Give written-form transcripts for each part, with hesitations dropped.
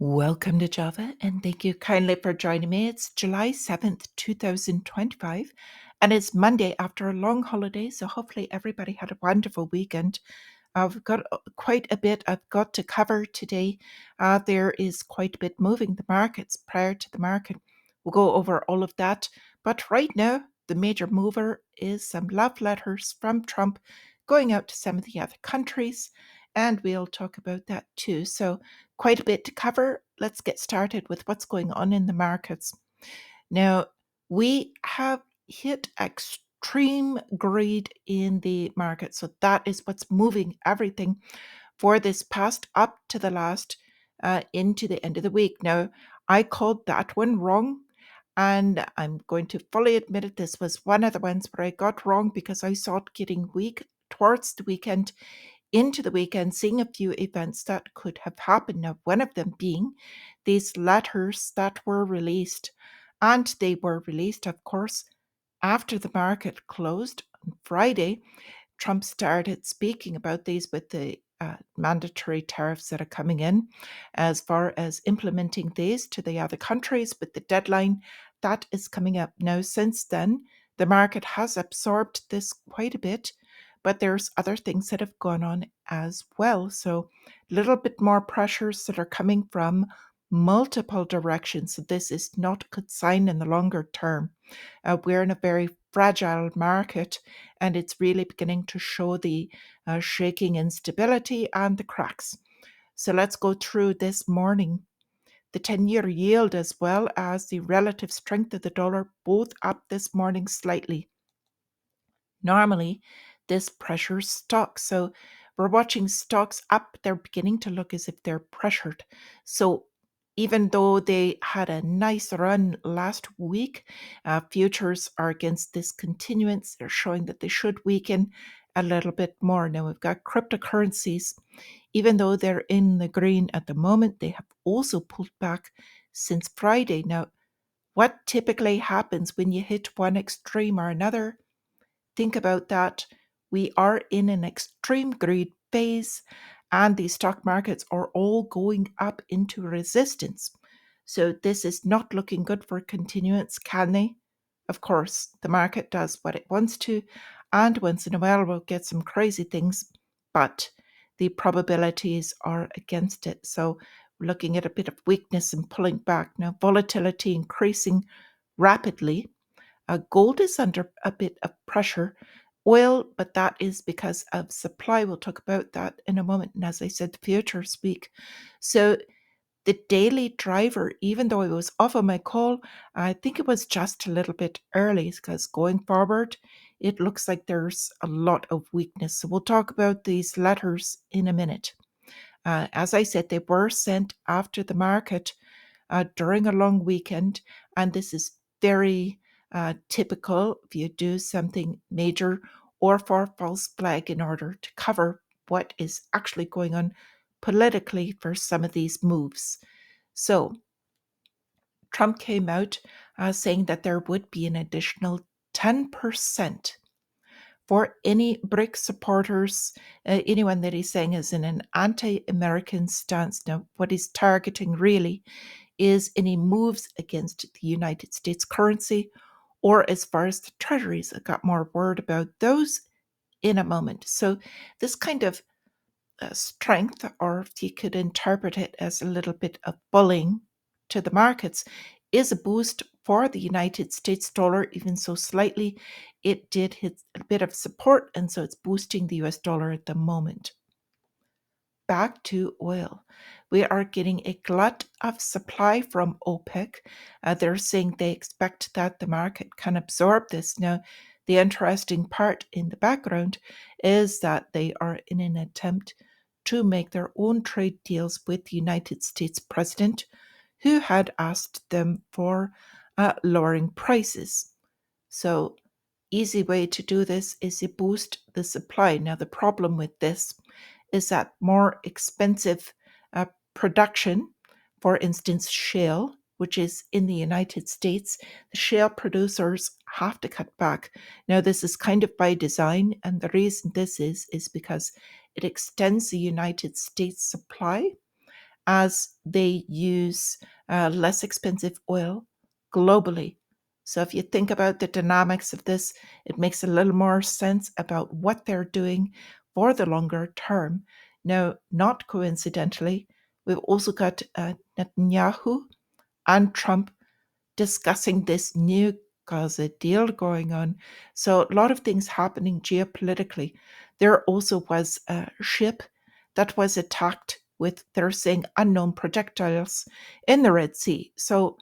Welcome to Java, and thank you kindly for joining me. It's July 7th, 2025, and it's Monday after a long holiday, so hopefully everybody had a wonderful weekend. I've got quite a bit I've got to cover today. There is quite a bit moving the markets prior to the market. We'll go over all of that, but right now, the major mover is some love letters from Trump going out to some of the other countries, and we'll talk about that too. So, quite a bit to cover. Let's get started with what's going on in the markets. Now, we have hit extreme greed in the market. So that is what's moving everything for this past up to the last into the end of the week. Now, I called that one wrong. And I'm going to fully admit it. This was one of the ones where I got wrong because I saw it getting weak towards the weekend, into the weekend, seeing a few events that could have happened. Now, one of them being these letters that were released. And they were released, of course, after the market closed on Friday. Trump started speaking about these with the mandatory tariffs that are coming in, as far as implementing these to the other countries, with the deadline that is coming up. Now, since then, the market has absorbed this quite a bit, but there's other things that have gone on as well. So, a little bit more pressures that are coming from multiple directions. So, this is not a good sign in the longer term. We're in a very fragile market, and it's really beginning to show the shaking instability and the cracks. So let's go through this morning. The 10-year yield, as well as the relative strength of the dollar, both up this morning slightly. Normally, this pressures stocks. So we're watching stocks up. They're beginning to look as if they're pressured. So even though they had a nice run last week, futures are against this continuance. They're showing that they should weaken a little bit more. Now we've got cryptocurrencies. Even though they're in the green at the moment, they have also pulled back since Friday. Now, what typically happens when you hit one extreme or another? Think about that. We are in an extreme greed phase, and the stock markets are all going up into resistance. So this is not looking good for continuance, can they? Of course, the market does what it wants to, and once in a while we'll get some crazy things, but the probabilities are against it. So we're looking at a bit of weakness and pulling back. Now, volatility increasing rapidly. Gold is under a bit of pressure. Oil, but that is because of supply. We'll talk about that in a moment. And as I said, the futures week. So the daily driver, even though I was off on my call, I think it was just a little bit early, because going forward, it looks like there's a lot of weakness. So we'll talk about these letters in a minute. As I said, they were sent after the market during a long weekend, and this is very typical if you do something major or for false flag in order to cover what is actually going on politically for some of these moves. So Trump came out saying that there would be an additional 10% for any BRICS supporters, anyone that he's saying is in an anti-American stance. Now, what he's targeting really is any moves against the United States currency, or as far as the treasuries. I got more word about those in a moment. So this kind of strength, or if you could interpret it as a little bit of bullying to the markets, is a boost for the United States dollar. Even so slightly, it did hit a bit of support, and so it's boosting the US dollar at the moment. Back to oil. We are getting a glut of supply from OPEC. They're saying they expect that the market can absorb this. Now, the interesting part in the background is that they are in an attempt to make their own trade deals with the United States president, who had asked them for lowering prices. So, easy way to do this is to boost the supply. Now, the problem with this is that more expensive production, for instance, shale, which is in the United States, the shale producers have to cut back. Now, this is kind of by design, and the reason this is because it extends the United States supply, as they use less expensive oil globally. So if you think about the dynamics of this, it makes a little more sense about what they're doing for the longer term. Now, not coincidentally, we've also got Netanyahu and Trump discussing this new Gaza deal going on. So a lot of things happening geopolitically. There also was a ship that was attacked with, they're saying, unknown projectiles in the Red Sea. So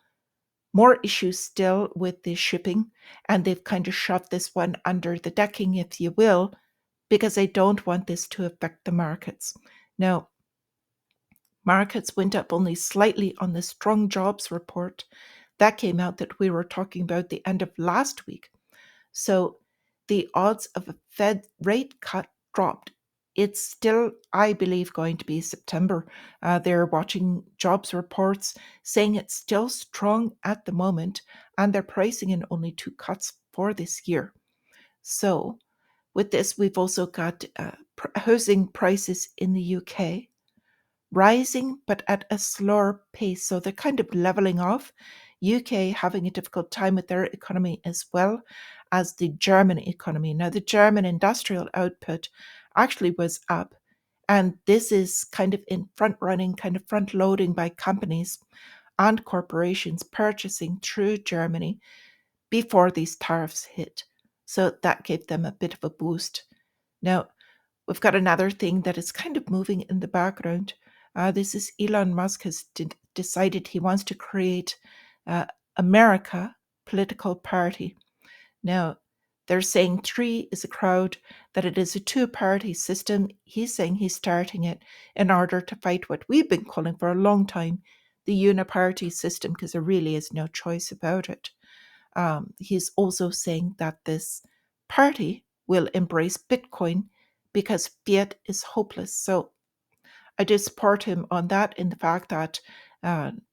more issues still with the shipping, and they've kind of shoved this one under the decking, if you will, because they don't want this to affect the markets. Now, markets went up only slightly on the strong jobs report that came out that we were talking about the end of last week. So the odds of a Fed rate cut dropped. It's still, I believe, going to be September. They're watching jobs reports saying it's still strong at the moment, and they're pricing in only 2 cuts for this year. So with this, we've also got housing prices in the UK rising, but at a slower pace. So they're kind of leveling off. UK having a difficult time with their economy as well as the German economy. Now, the German industrial output actually was up. And this is kind of in front running, kind of front loading by companies and corporations purchasing through Germany before these tariffs hit. So that gave them a bit of a boost. Now, we've got another thing that is kind of moving in the background. This is Elon Musk has decided he wants to create America political party. Now, they're saying three is a crowd, that it is a two-party system. He's saying he's starting it in order to fight what we've been calling for a long time, the uniparty system, because there really is no choice about it. He's also saying that this party will embrace Bitcoin because fiat is hopeless. So I do support him on that, in the fact that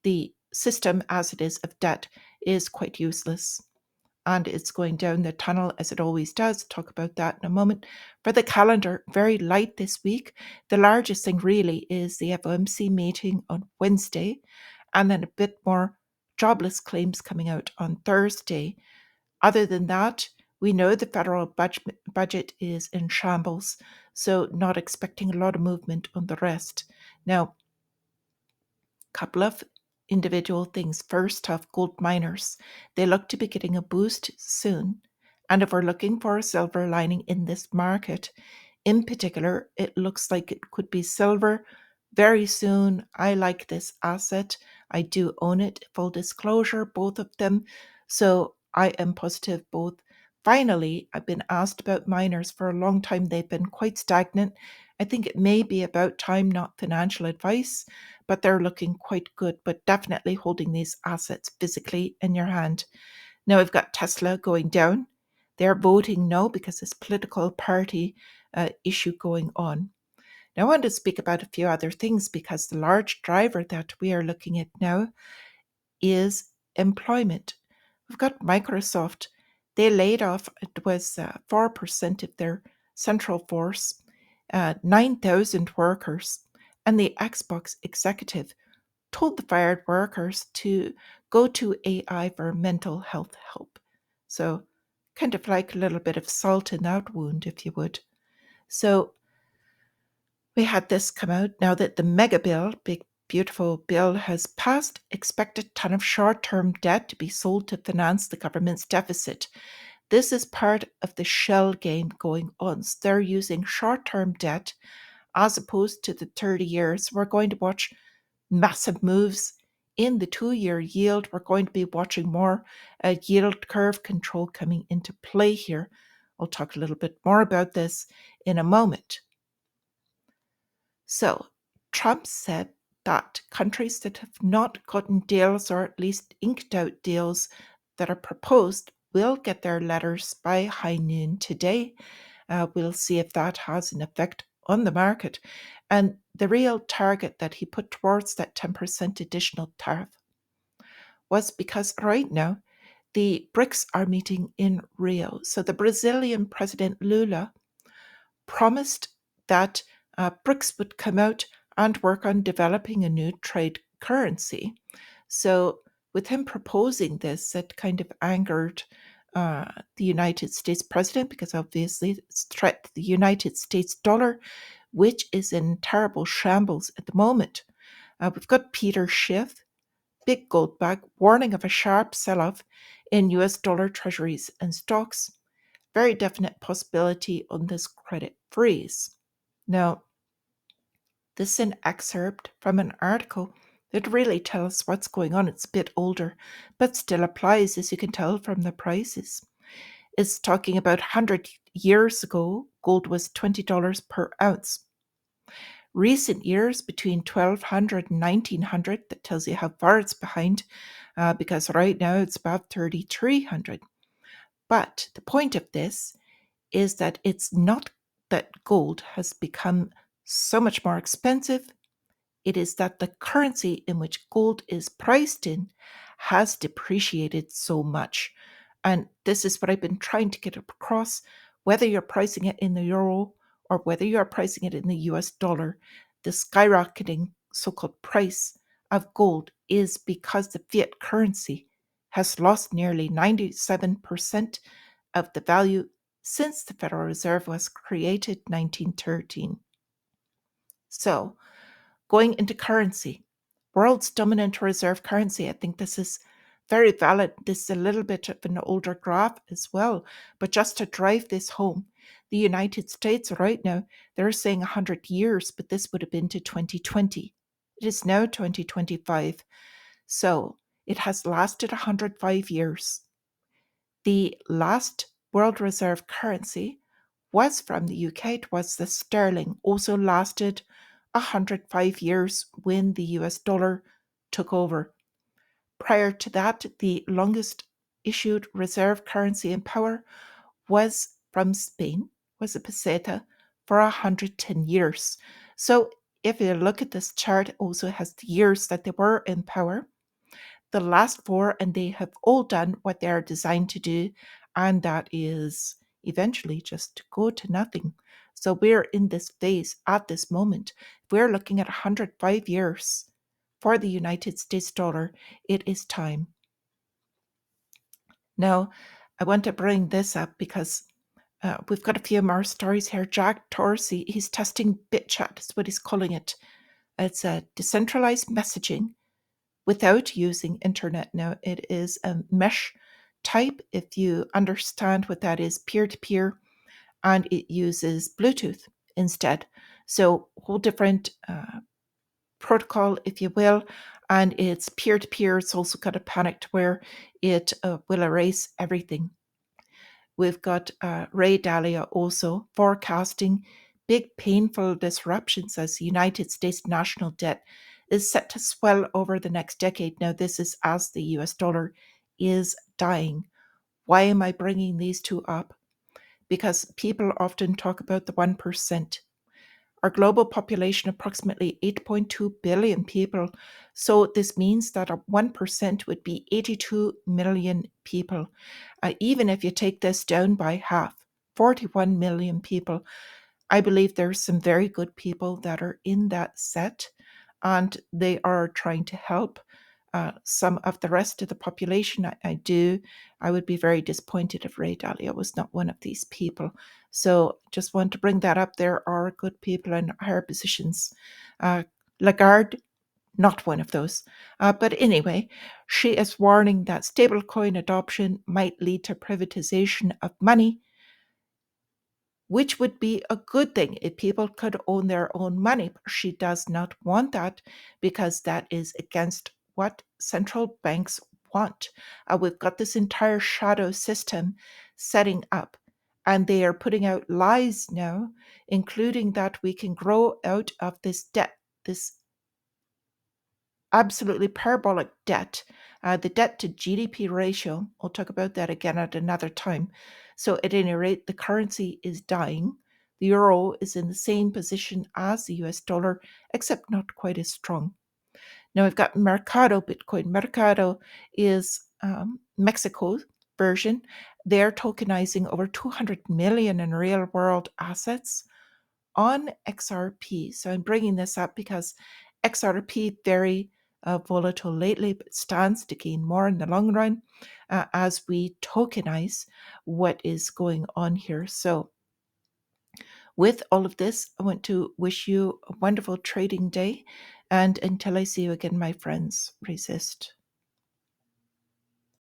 the system as it is of debt is quite useless. And it's going down the tunnel as it always does. Talk about that in a moment. For the calendar, very light this week. The largest thing really is the FOMC meeting on Wednesday, and then a bit more jobless claims coming out on Thursday. Other than that, we know the federal budget is in shambles, so not expecting a lot of movement on the rest. Now, a couple of individual things. First off, gold miners. They look to be getting a boost soon. And if we're looking for a silver lining in this market, in particular, it looks like it could be silver very soon. I like this asset. I do own it, full disclosure, both of them. So I am positive both. Finally, I've been asked about miners for a long time. They've been quite stagnant. I think it may be about time, not financial advice, but they're looking quite good, but definitely holding these assets physically in your hand. Now we've got Tesla going down. They're voting no because this political party issue going on. Now I want to speak about a few other things, because the large driver that we are looking at now is employment. We've got Microsoft. They laid off, it was 4% of their central force, 9,000 workers. And the Xbox executive told the fired workers to go to AI for mental health help. So, kind of like a little bit of salt in that wound, if you would. So, we had this come out now that the mega bill, big beautiful bill, has passed. Expect a ton of short-term debt to be sold to finance the government's deficit. This is part of the shell game going on. So they're using short-term debt as opposed to the 30 years. We're going to watch massive moves in the 2-year yield. We're going to be watching more yield curve control coming into play here. I'll talk a little bit more about this in a moment. So, Trump said that countries that have not gotten deals, or at least inked out deals that are proposed, will get their letters by high noon today. We'll see if that has an effect on the market. And the real target that he put towards that 10% additional tariff was because right now the BRICS are meeting in Rio. So the Brazilian President Lula promised that BRICS would come out and work on developing a new trade currency. So, with him proposing this, it kind of angered the United States president because obviously it's threat to the United States dollar, which is in terrible shambles at the moment. We've got Peter Schiff, big gold bag, warning of a sharp sell off in US dollar treasuries and stocks. Very definite possibility on this credit freeze. Now, this is an excerpt from an article that really tells what's going on. It's a bit older, but still applies, as you can tell from the prices. It's talking about 100 years ago, gold was $20 per ounce. Recent years, between 1200 and 1900, that tells you how far it's behind, because right now it's about 3300. But the point of this is that it's not that gold has become so much more expensive. It is that the currency in which gold is priced in has depreciated so much. And this is what I've been trying to get across. Whether you're pricing it in the euro or whether you're pricing it in the US dollar, the skyrocketing so called price of gold is because the fiat currency has lost nearly 97% of the value since the Federal Reserve was created 1913. So, going into currency, world's dominant reserve currency. I think this is very valid. This is a little bit of an older graph as well, but just to drive this home, the United States right now, they're saying 100 years, but this would have been to 2020. It is now 2025. So it has lasted 105 years. The last world reserve currency was from the UK. It was the sterling, also lasted 105 years when the US dollar took over. Prior to that, the longest issued reserve currency in power was from Spain, was a peseta for 110 years. So if you look at this chart, it also has the years that they were in power. The last four, and they have all done what they are designed to do, and that is eventually just to go to nothing. So we're in this phase at this moment. We're looking at 105 years for the United States dollar. It is time. Now, I want to bring this up because we've got a few more stories here. Jack Dorsey, he's testing BitChat, is what he's calling it. It's a decentralized messaging without using internet. Now, it is a mesh type, if you understand what that is, peer-to-peer, and it uses Bluetooth instead. So whole different protocol, if you will, and it's peer-to-peer. It's also got a panicked where it will erase everything. We've got Ray Dalio also forecasting big painful disruptions as the United States national debt is set to swell over the next decade. Now, this is as the US dollar is dying. Why am I bringing these two up? Because people often talk about the 1%. Our global population, approximately 8.2 billion people. So this means that 1% would be 82 million people. Even if you take this down by half, 41 million people, I believe there's some very good people that are in that set, and they are trying to help some of the rest of the population. I would be very disappointed if Ray Dalio was not one of these people. So just want to bring that up. There are good people in higher positions. Lagarde, not one of those. But anyway, she is warning that stablecoin adoption might lead to privatization of money, which would be a good thing if people could own their own money. But she does not want that because that is against what central banks want. We've got this entire shadow system setting up, and they are putting out lies now, including that we can grow out of this debt, this absolutely parabolic debt, the debt to GDP ratio. We'll talk about that again at another time. So, at any rate, the currency is dying. The euro is in the same position as the US dollar, except not quite as strong. Now, we've got Mercado Bitcoin. Mercado is Mexico's version. They're tokenizing over 200 million in real world assets on XRP. So I'm bringing this up because XRP very volatile lately, but stands to gain more in the long run as we tokenize what is going on here. So with all of this, I want to wish you a wonderful trading day. And until I see you again, my friends, resist.